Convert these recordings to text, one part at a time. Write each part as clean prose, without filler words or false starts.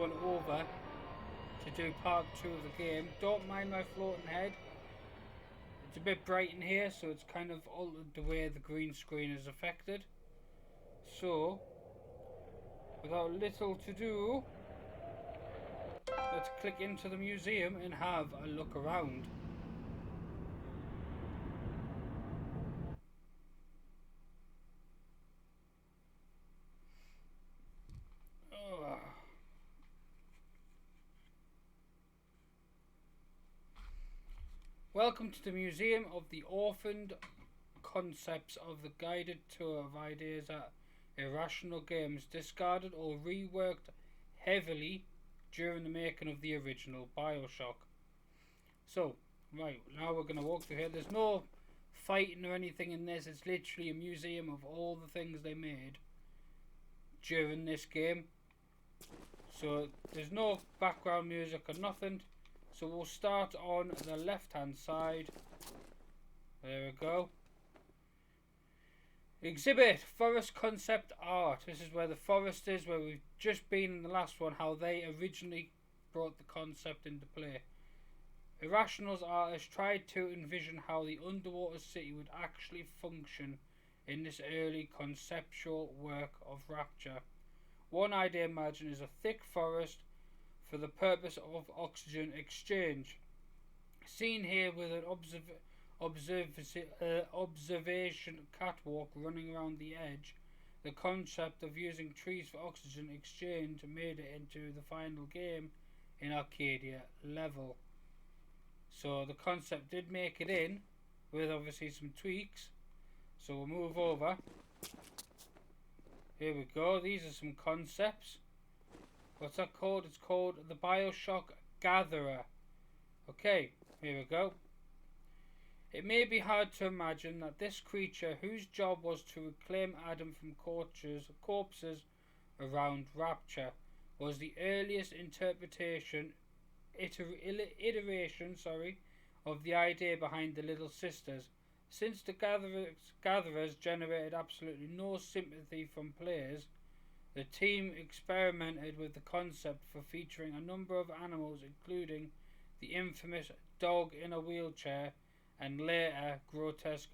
going over to do part 2 of the game. Don't mind my floating head. It's a bit bright in here, so it's kind of altered the way the green screen is affected. So, without little to do, let's click into the museum and have a look around. Welcome to the Museum of the Orphaned Concepts of the Guided Tour of Ideas at Irrational Games, discarded or reworked heavily during the making of the original Bioshock. So, right, now we're going to walk through here. There's no fighting or anything in this. It's literally a museum of all the things they made during this game. So, there's no background music or nothing. So we'll start on the left hand side. There we go. Exhibit Forest Concept Art. This is where the forest is, where we've just been in the last one, how they originally brought the concept into play. Irrational's artist tried to envision how the underwater city would actually function in this early conceptual work of Rapture. One idea imagined is a thick forest for the purpose of oxygen exchange. Seen here with an observation catwalk running around the edge, the concept of using trees for oxygen exchange made it into the final game in Arcadia level. So the concept did make it in, with obviously some tweaks. So we'll move over. Here we go, these are some concepts. What's that called? It's called the Bioshock Gatherer. Okay, here we go. It may be hard to imagine that this creature, whose job was to reclaim Adam from corpses around Rapture, was the earliest iteration of the idea behind the Little Sisters. Since the gatherers generated absolutely no sympathy from players, the team experimented with the concept for featuring a number of animals, including the infamous dog in a wheelchair and later grotesque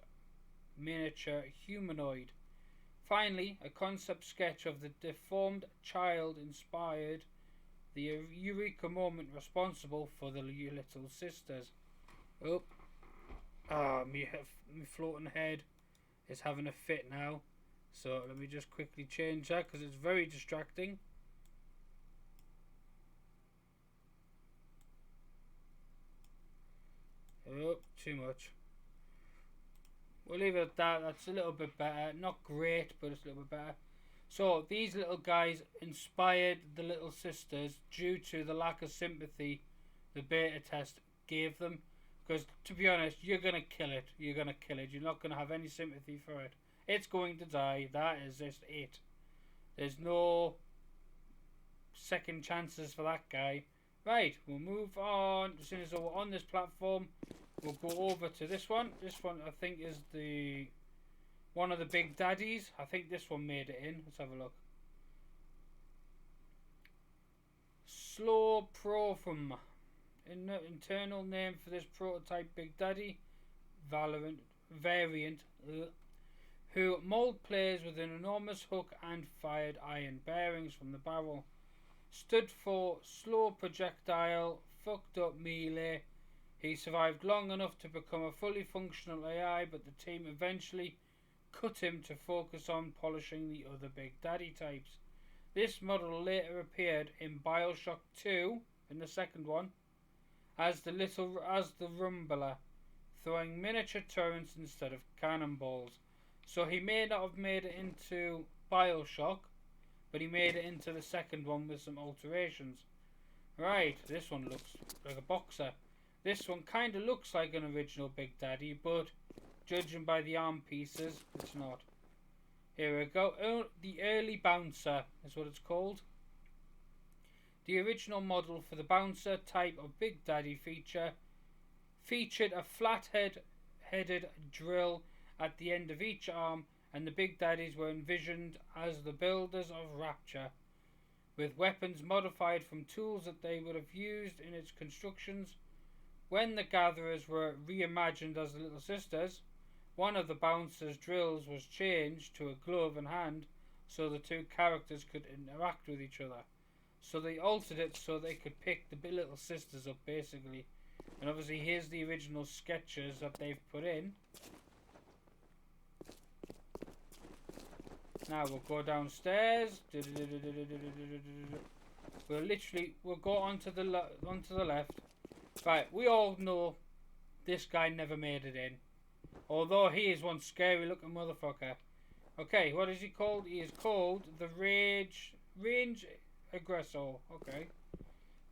miniature humanoid. Finally, a concept sketch of the deformed child inspired the eureka moment responsible for the Little Sisters. My floating head is having a fit now. So let me just quickly change that because it's very distracting. Oh, too much. We'll leave it at that. That's a little bit better. Not great, but it's a little bit better. So these little guys inspired the Little Sisters due to the lack of sympathy the beta test gave them. Because to be honest, you're going to kill it. You're going to kill it. You're not going to have any sympathy for it. It's going to die. That is just it. There's no second chances for that guy. Right, we'll move on. As soon as we're on this platform, we'll go over to this one. This one, I think, is one of the big daddies. I think this one made it in. Let's have a look. Slow Profum. Internal name for this prototype Big Daddy variant. Who mauled players with an enormous hook and fired iron bearings from the barrel. Stood for slow projectile, fucked up melee. He survived long enough to become a fully functional AI, but the team eventually cut him to focus on polishing the other Big Daddy types. This model later appeared in Bioshock 2, in the second one, as the Rumbler, throwing miniature turrets instead of cannonballs. So he may not have made it into Bioshock, but he made it into the second one with some alterations. Right, this one looks like a boxer. This one kind of looks like an original Big Daddy, but judging by the arm pieces, it's not. Here we go. The Early Bouncer is what it's called. The original model for the bouncer type of Big Daddy featured a flat-headed drill at the end of each arm, and the Big Daddies were envisioned as the builders of Rapture, with weapons modified from tools that they would have used in its constructions. When the gatherers were reimagined as the Little Sisters, one of the bouncer's drills was changed to a glove and hand so the two characters could interact with each other. So they altered it so they could pick the Little Sisters up, basically. And obviously here's the original sketches that they've put in. Now we'll go downstairs. We'll go onto the left. Right, we all know this guy never made it in. Although he is one scary looking motherfucker. Okay, what is he called? He is called the Range Aggressor. Okay.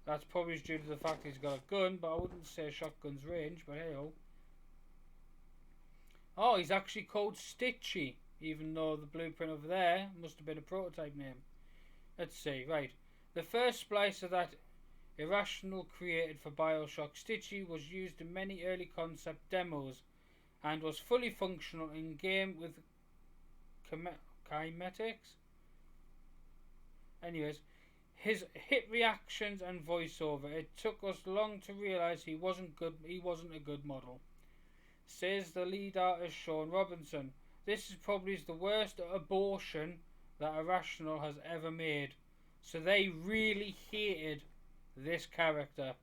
That's probably due to the fact he's got a gun, but I wouldn't say shotgun's range, but hey ho. Oh, he's actually called Stitchy, even though the blueprint over there must have been a prototype name. Let's see, right. The first splicer that Irrational created for Bioshock, Stitchy was used in many early concept demos and was fully functional in game with kinematics. Anyways, his hit reactions and voiceover. It took us long to realise he wasn't a good model, says the lead artist Sean Robinson. This is probably the worst abortion that Irrational has ever made. So they really hated this character.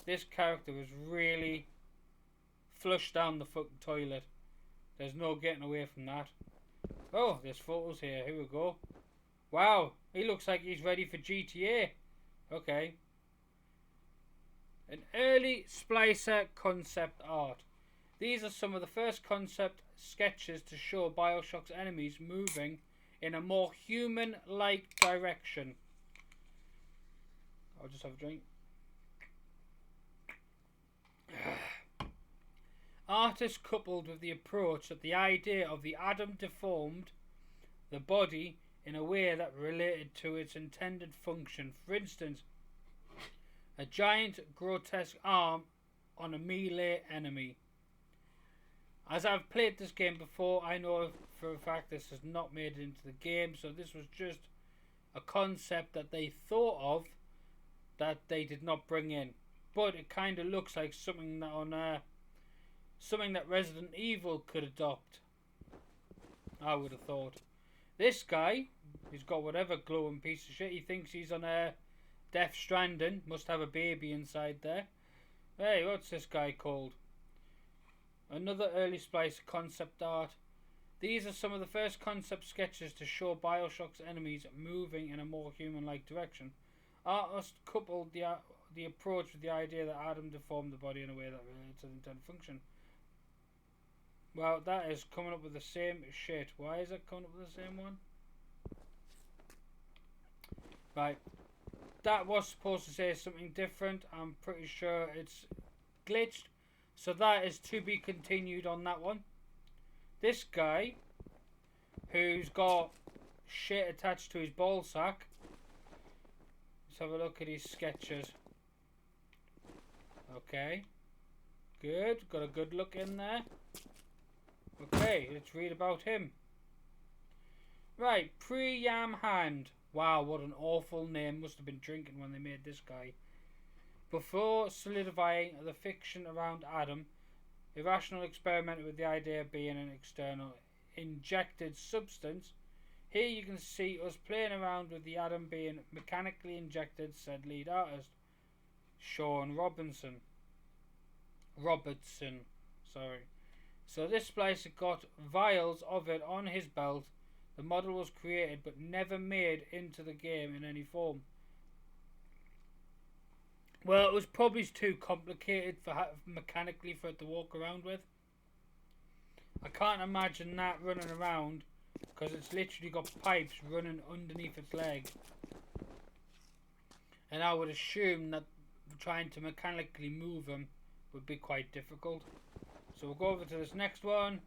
This character was really flushed down the fucking toilet. There's no getting away from that. Oh, there's photos here. Here we go. Wow, he looks like he's ready for GTA. Okay. An early splicer concept art. These are some of the first concept sketches to show Bioshock's enemies moving in a more human-like direction. I'll just have a drink. Artists coupled with the approach that the idea of the atom deformed the body in a way that related to its intended function. For instance, a giant grotesque arm on a melee enemy. As I've played this game before, I know for a fact this has not made it into the game, so this was just a concept that they thought of that they did not bring in. But it kind of looks like something that something that Resident Evil could adopt, I would have thought. This guy, he's got whatever glowing piece of shit. He thinks he's on a Death Stranding. Must have a baby inside there. Hey, what's this guy called? Another early splice concept art. These are some of the first concept sketches to show Bioshock's enemies moving in a more human-like direction. Artists coupled the approach with the idea that Adam deformed the body in a way that related to the intended function. Well, that is coming up with the same shit. Why is it coming up with the same one? Right. That was supposed to say something different. I'm pretty sure it's glitched. So that is to be continued on that one. This guy, who's got shit attached to his ball sack. Let's have a look at his sketches. Okay. Good. Got a good look in there. Okay, let's read about him. Right, Pre-Yam Hand. Wow, what an awful name. Must have been drinking when they made this guy. Before solidifying the fiction around Adam, Irrational experimented with the idea of being an external injected substance. Here you can see us playing around with the Adam being mechanically injected, said lead artist Sean Robertson. So this splicer got vials of it on his belt. The model was created but never made into the game in any form. Well, it was probably too complicated mechanically for it to walk around with. I can't imagine that running around because it's literally got pipes running underneath its leg. And I would assume that trying to mechanically move them would be quite difficult. So we'll go over to this next one.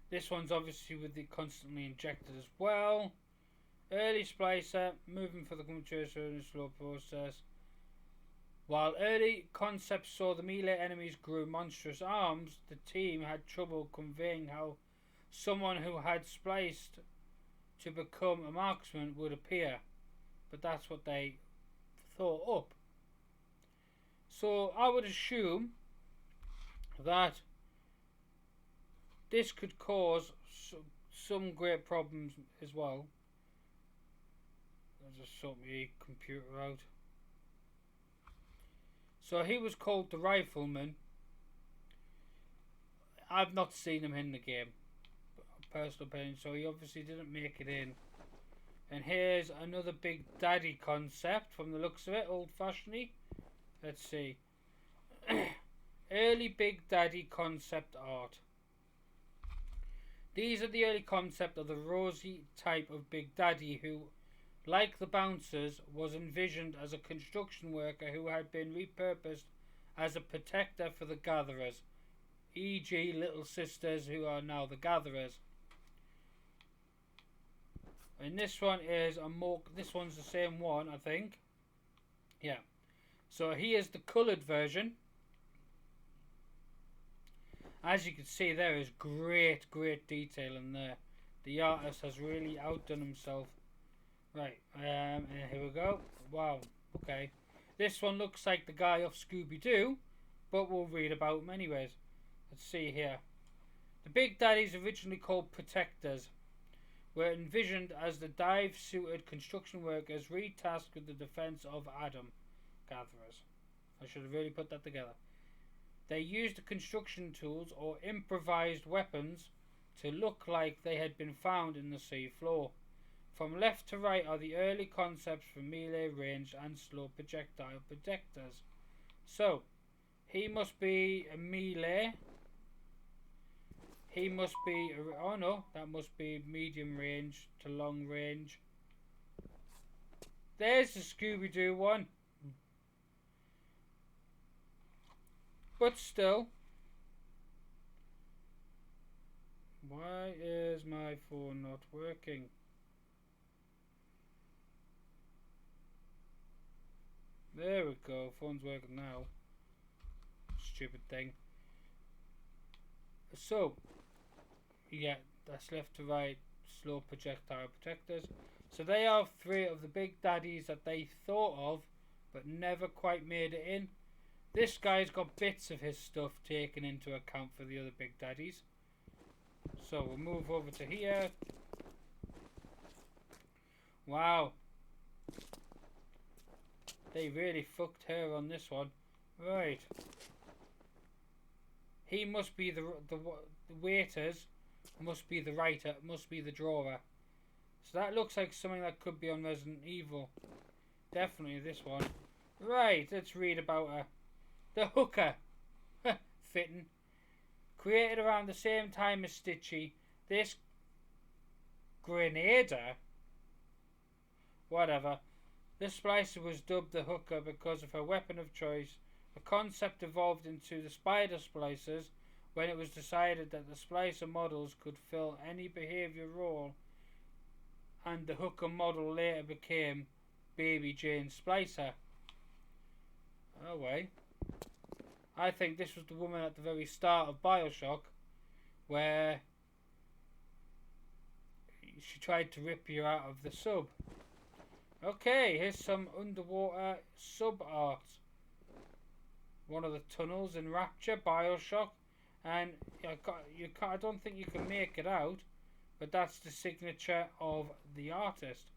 This one's obviously with the constantly injected as well. Early splicer, moving for the computer in a slow process. While early concepts saw the melee enemies grew monstrous arms, the team had trouble conveying how someone who had spliced to become a marksman would appear. but that's what they thought up. So I would assume that this could cause some great problems as well. I'll just sort my computer out. So he was called the Rifleman. I've not seen him in the game, personal opinion, so he obviously didn't make it in. And here's another Big Daddy concept from the looks of it, old-fashioned-y. Let's see. Early Big Daddy concept art. These are the early concept of the rosy type of Big Daddy who, like the bouncers, was envisioned as a construction worker who had been repurposed as a protector for the gatherers, e.g. little sisters who are now the gatherers. And this one is this one's the same one, I think. Yeah. So here's the coloured version. As you can see, there is great detail in there. The artist has really outdone himself. Right, and here we go. Wow, okay. This one looks like the guy off Scooby-Doo, but we'll read about him anyways. Let's see here. The Big Daddies, originally called Protectors, were envisioned as the dive-suited construction workers retasked with the defense of Adam gatherers. I should have really put that together. They used the construction tools or improvised weapons to look like they had been found in the sea floor. From left to right are the early concepts for melee, range and slow projectile protectors. So, he must be a melee. He must be, oh no, that must be medium range to long range. There's the Scooby-Doo one. But still, why is my phone not working? There we go, phone's working now. Stupid thing. So, yeah, that's left to right, slow projectile protectors. So they are three of the Big Daddies that they thought of, but never quite made it in. This guy's got bits of his stuff taken into account for the other Big Daddies. So we'll move over to here. Wow. They really fucked her on this one. Right. He must be the waiters, must be the writer, must be the drawer. So that looks like something that could be on Resident Evil. Definitely this one. Right, let's read about her. The hooker. Fitting. Created around the same time as Stitchy, this Grenadier, whatever, this splicer was dubbed the hooker because of her weapon of choice. The concept evolved into the spider splicers when it was decided that the splicer models could fill any behaviour role, and the hooker model later became Baby Jane Splicer. Oh wait. I think this was the woman at the very start of Bioshock, where she tried to rip you out of the sub. Okay, here's some underwater sub art. One of the tunnels in Rapture, Bioshock, and I don't think you can make it out, but that's the signature of the artist.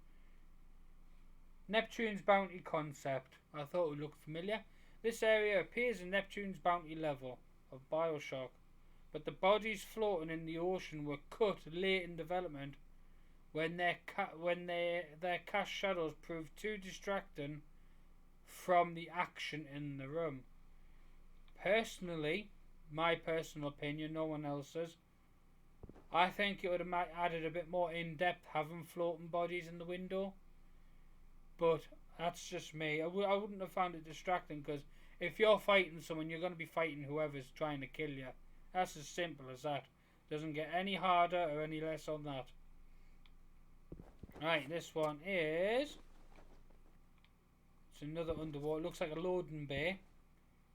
Neptune's Bounty concept. I thought it looked familiar. This area appears in Neptune's Bounty level of Bioshock, but the bodies floating in the ocean were cut late in development when their cast shadows proved too distracting from the action in the room. Personally, my personal opinion, no one else's, I think it would have added a bit more in-depth having floating bodies in the window. But that's just me. I wouldn't have found it distracting, because if you're fighting someone, you're going to be fighting whoever's trying to kill you. That's as simple as that. Doesn't get any harder or any less on that. Right, this one is... It's another underwater. Looks like a loading bay.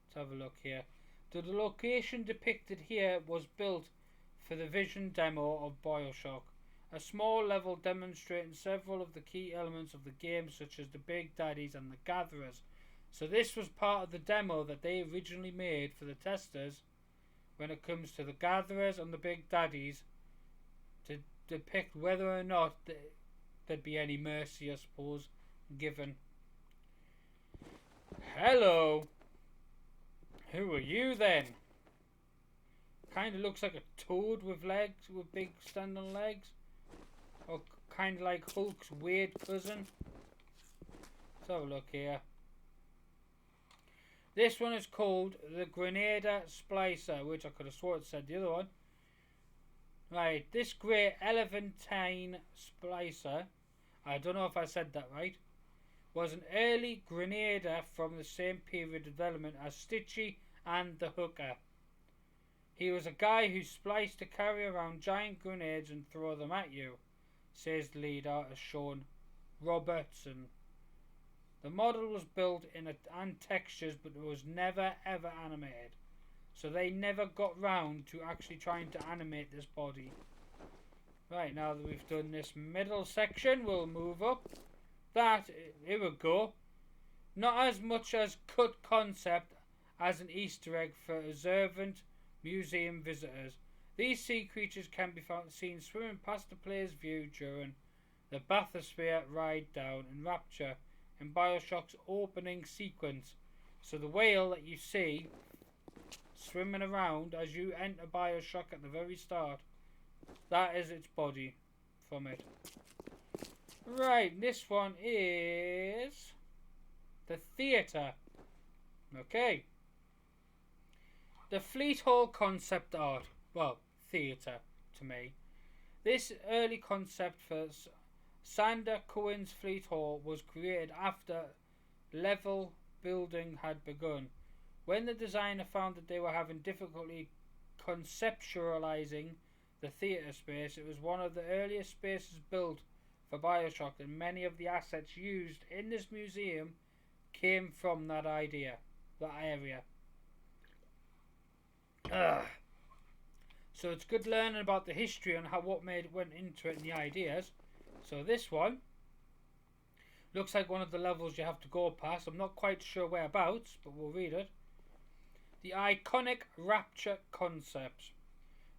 Let's have a look here. So the location depicted here was built for the vision demo of Bioshock A small level demonstrating several of the key elements of the game, such as the Big Daddies and the Gatherers. So this was part of the demo that they originally made for the testers when it comes to the Gatherers and the Big Daddies, to depict whether or not there'd be any mercy, I suppose, given. Hello! Who are you then? Kind of looks like a toad with legs, with big standing legs. Or kind of like Hulk's weird cousin. Let's have a look here. This one is called the Grenada Splicer, which I could have sworn it said the other one. Right, this great elephantine splicer, I don't know if I said that right, was an early Grenada from the same period of development as Stitchy and the Hooker. He was a guy who spliced to carry around giant grenades and throw them at you, says the lead artist Sean Robertson. The model was built and textures, but it was never ever animated. So they never got round to actually trying to animate this body. Right, now that we've done this middle section, we'll move up. Here we go. Not as much as cut concept as an Easter egg for observant museum visitors. These sea creatures can be seen swimming past the player's view during the bathysphere ride down in Rapture in Bioshock's opening sequence. So the whale that you see swimming around as you enter Bioshock at the very start, that is its body from it. Right, this one is the theatre. Okay. The Fleet Hall concept art. Well, theatre to me. This early concept for Sander Cohen's Fleet Hall was created after level building had begun. When the designer found that they were having difficulty conceptualizing the theatre space, it was one of the earliest spaces built for Bioshock, and many of the assets used in this museum came from that area. So it's good learning about the history and what went into it and the ideas. So this one looks like one of the levels you have to go past. I'm not quite sure whereabouts, but we'll read it. The iconic Rapture concepts.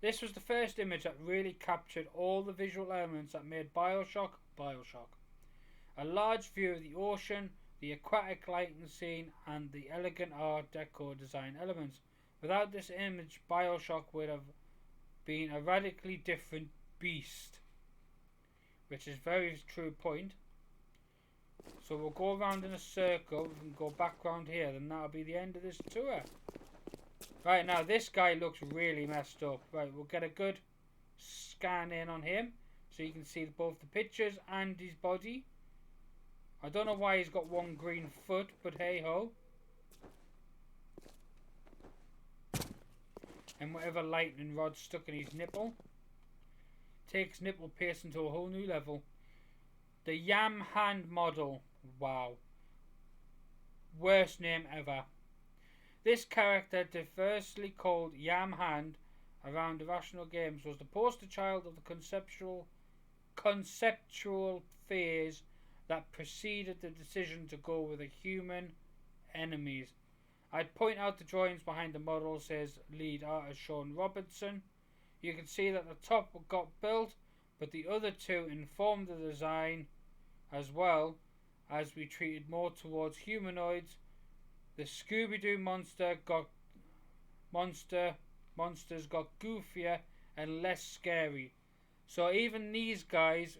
This was the first image that really captured all the visual elements that made Bioshock Bioshock. A large view of the ocean, the aquatic lighting scene, and the elegant Art Deco design elements. Without this image, Bioshock would have been a radically different beast. Which is a very true point. So we'll go around in a circle and go back round here, then that'll be the end of this tour. Right, now this guy looks really messed up. Right, we'll get a good scan in on him so you can see both the pictures and his body. I don't know why he's got one green foot, but hey ho. And whatever lightning rod stuck in his nipple takes nipple piercing to a whole new level. The Yam Hand model. Wow. Worst name ever. This character, diversely called Yam Hand around Irrational Games, was the poster child of the conceptual phase that preceded the decision to go with a human enemies. I'd point out the drawings behind the model, says lead artist Sean Robertson. You can see that the top got built, but the other two informed the design as well, as we treated more towards humanoids. The Scooby-Doo monsters got goofier and less scary. So even these guys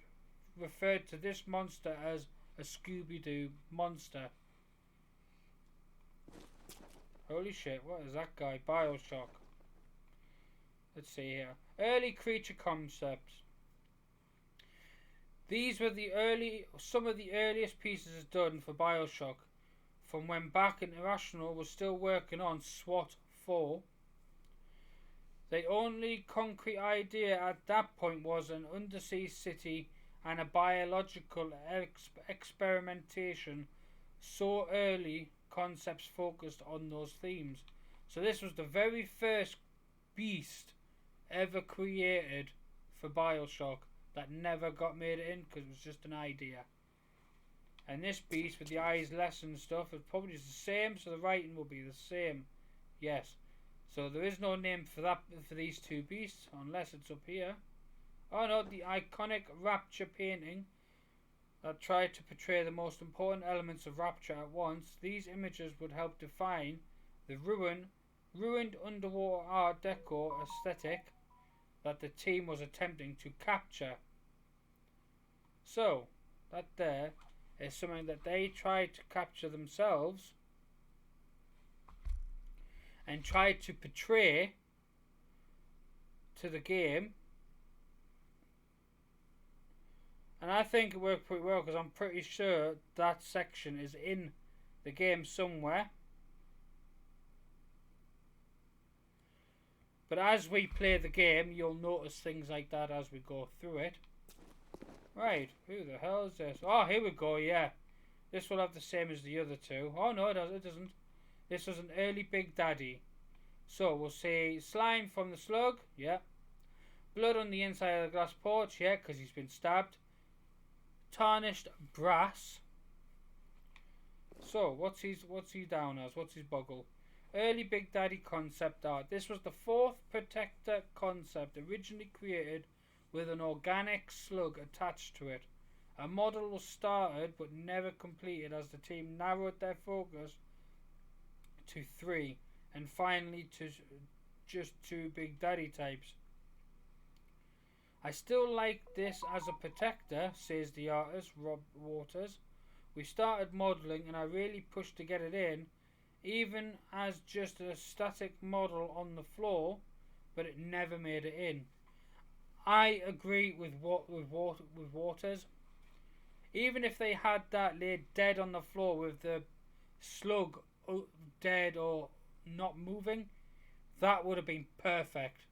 referred to this monster as a Scooby-Doo monster. Holy shit, what is that guy? Bioshock. Let's see here. Early creature concepts. These were some of the earliest pieces done for Bioshock, from when back in Irrational was still working on SWAT 4. The only concrete idea at that point was an undersea city and a biological experimentation. So early concepts focused on those themes. So this was the very first beast ever created for Bioshock. that never got made in because it was just an idea. And this beast with the eyes less and stuff is probably the same, so the writing will be the same. Yes. So there is no name for that for these two beasts unless it's up here. Oh no, the iconic Rapture painting that tried to portray the most important elements of Rapture at once. These images would help define the ruined underwater Art Deco aesthetic that the team was attempting to capture. So, that there is something that they tried to capture themselves and tried to portray to the game. And I think it worked pretty well because I'm pretty sure that section is in the game somewhere. But as we play the game, you'll notice things like that as we go through it. Right, who the hell is this? Oh, here we go, yeah. This will have the same as the other two. Oh, no, it doesn't. This was an early Big Daddy. So, we'll see slime from the slug, yeah. Blood on the inside of the glass porch, yeah, because he's been stabbed. Tarnished brass. So, what's he down as? What's his boggle? Early Big Daddy concept art. This was the fourth protector concept, originally created with an organic slug attached to it. A model was started but never completed as the team narrowed their focus to 3 and finally to just 2 Big Daddy types. I still like this as a protector, says the artist Rob Waters. We started modelling and I really pushed to get it in, even as just a static model on the floor, but it never made it in. I agree with Waters. Even if they had that laid dead on the floor with the slug dead or not moving, that would have been perfect.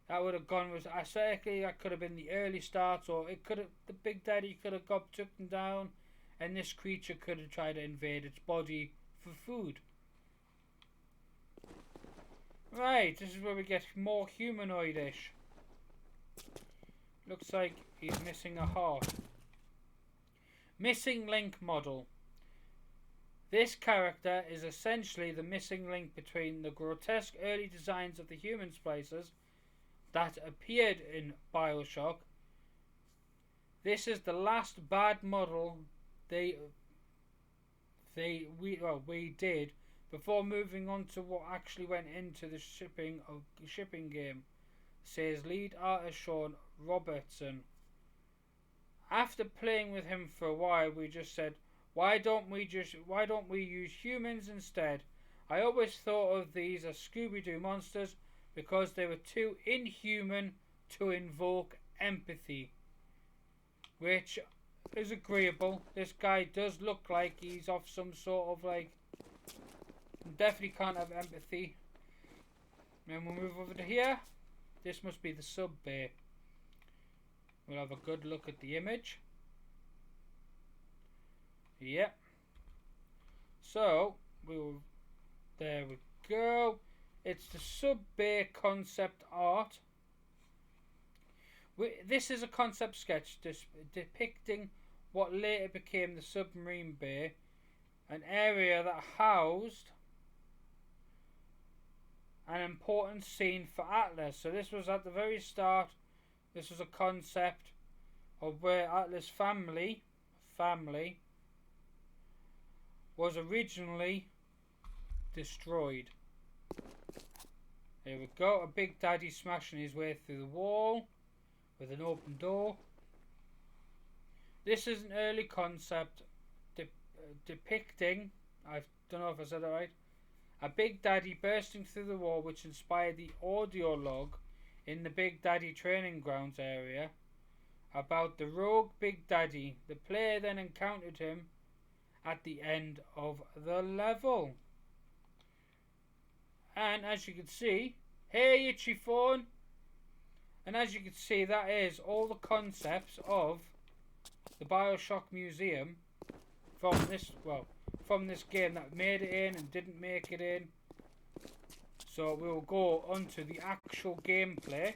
That would have gone with aesthetically. That could have been the early start, or it could have the Big Daddy could have got taken down, and this creature could have tried to invade its body for food. Right, this is where we get more humanoidish. Looks like he's missing a heart. Missing link model. This character is essentially the missing link between the grotesque early designs of the human splicers that appeared in Bioshock. This is the last bad model we did before moving on to what actually went into the shipping game, says lead artist Sean Robertson. After playing with him for a while, we just said, why don't we use humans instead? I always thought of these as Scooby-Doo monsters because they were too inhuman to invoke empathy. Which is agreeable. This guy does look like he's off some sort of like... Definitely can't have empathy. Then we'll move over to here. This must be the sub bay. We'll have a good look at the image. Yep. So, there we go. It's the sub bay concept art. This is a concept sketch depicting what later became the submarine bay, an area that housed an important scene for Atlas. So this was at the very start. This was a concept of where Atlas family was originally destroyed. Here we go. A Big Daddy smashing his way through the wall with an open door. This is an early concept depicting, I don't know if I said that right, a Big Daddy bursting through the wall, which inspired the audio log in the Big Daddy training grounds area about the rogue Big Daddy. The player then encountered him at the end of the level. And as you can see, hey itchy phone. And as you can see, that is all the concepts of the Bioshock Museum from this game that made it in and didn't make it in. So we'll go on to the actual gameplay.